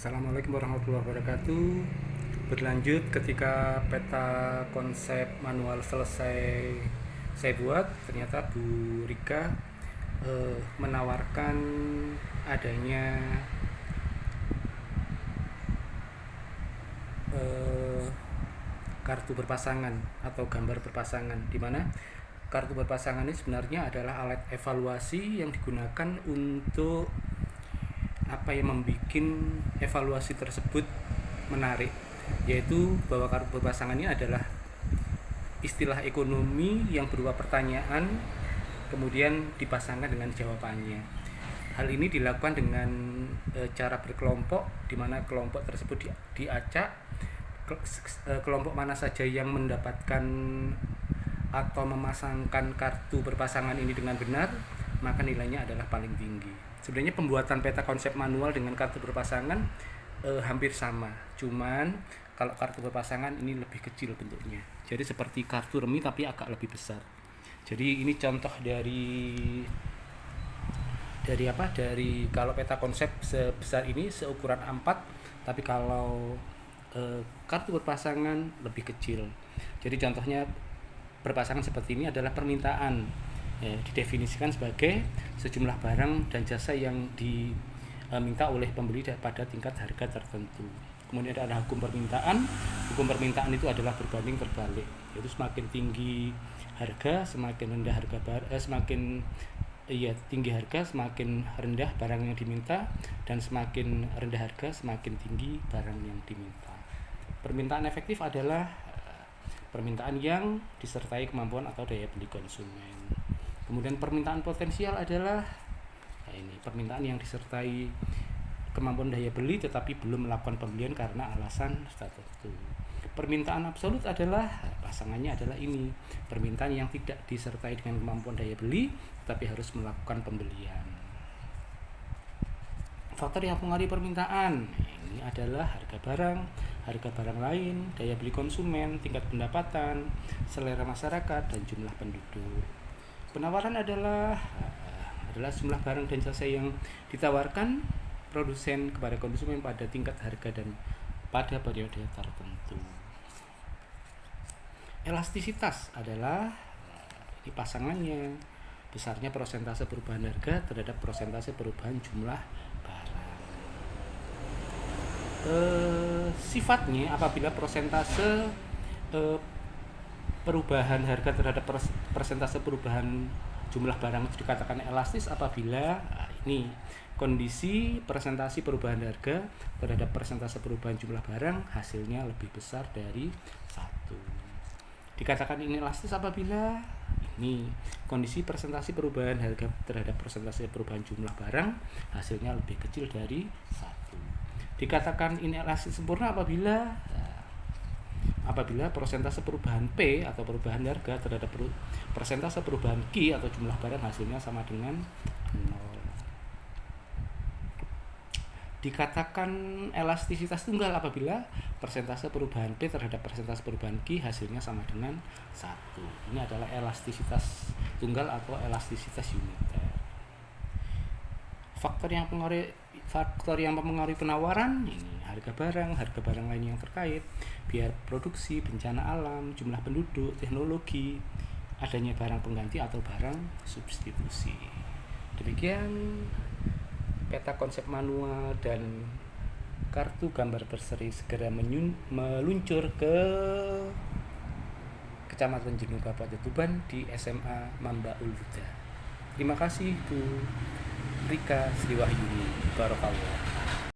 Assalamualaikum warahmatullahi wabarakatuh. Berlanjut ketika peta konsep manual selesai saya buat, ternyata Bu Rika menawarkan adanya kartu berpasangan atau gambar berpasangan, di mana kartu berpasangan ini sebenarnya adalah alat evaluasi yang digunakan untuk membuat evaluasi tersebut menarik, yaitu bahwa kartu berpasangan ini adalah istilah ekonomi yang berupa pertanyaan kemudian dipasangkan dengan jawabannya. Hal ini dilakukan dengan cara berkelompok, di mana kelompok tersebut diacak. Kelompok mana saja yang mendapatkan atau memasangkan kartu berpasangan ini dengan benar, maka nilainya adalah paling tinggi. Sebenarnya pembuatan peta konsep manual dengan kartu berpasangan hampir sama, cuman kalau kartu berpasangan ini lebih kecil bentuknya, jadi seperti kartu remi tapi agak lebih besar. Jadi ini contoh dari kalau peta konsep sebesar ini seukuran A4, tapi kalau kartu berpasangan lebih kecil. Jadi contohnya berpasangan seperti ini adalah permintaan, didefinisikan sebagai sejumlah barang dan jasa yang diminta oleh pembeli pada tingkat harga tertentu. Kemudian ada hukum permintaan. Hukum permintaan itu adalah berbanding terbalik, yaitu semakin tinggi harga semakin rendah harga tinggi harga semakin rendah barang yang diminta, dan semakin rendah harga semakin tinggi barang yang diminta. Permintaan efektif adalah permintaan yang disertai kemampuan atau daya beli konsumen. Kemudian permintaan potensial adalah permintaan yang disertai kemampuan daya beli tetapi belum melakukan pembelian karena alasan tertentu. Permintaan absolut adalah pasangannya adalah ini, permintaan yang tidak disertai dengan kemampuan daya beli tetapi harus melakukan pembelian. Faktor yang mempengaruhi permintaan ini adalah harga barang lain, daya beli konsumen, tingkat pendapatan, selera masyarakat, dan jumlah penduduk. Penawaran adalah jumlah barang dan jasa yang ditawarkan produsen kepada konsumen pada tingkat harga dan pada periode tertentu. Elastisitas adalah ini pasangannya, besarnya persentase perubahan harga terhadap persentase perubahan jumlah barang. Sifatnya apabila persentase perubahan harga terhadap persentase perubahan jumlah barang itu dikatakan elastis apabila ini kondisi presentasi perubahan harga terhadap persentase perubahan jumlah barang hasilnya lebih besar dari 1. Dikatakan inelastis apabila ini kondisi presentasi perubahan harga terhadap persentase perubahan jumlah barang hasilnya lebih kecil dari 1. Dikatakan inelastis sempurna apabila persentase perubahan P atau perubahan harga terhadap persentase perubahan Q atau jumlah barang hasilnya sama dengan 0. Dikatakan elastisitas tunggal apabila persentase perubahan P terhadap persentase perubahan Q hasilnya sama dengan 1. Ini adalah elastisitas tunggal atau elastisitas uniter. Faktor yang mempengaruhi penawaran ini harga barang lain yang terkait, biaya produksi, bencana alam, jumlah penduduk, teknologi, adanya barang pengganti atau barang substitusi. Demikian peta konsep manual dan kartu gambar berseri segera meluncur ke Kecamatan Jenuh Kabupaten Tuban di SMA Mambaul Huda. Terima kasih Bu Rika Sriwahyuni. Barakallah.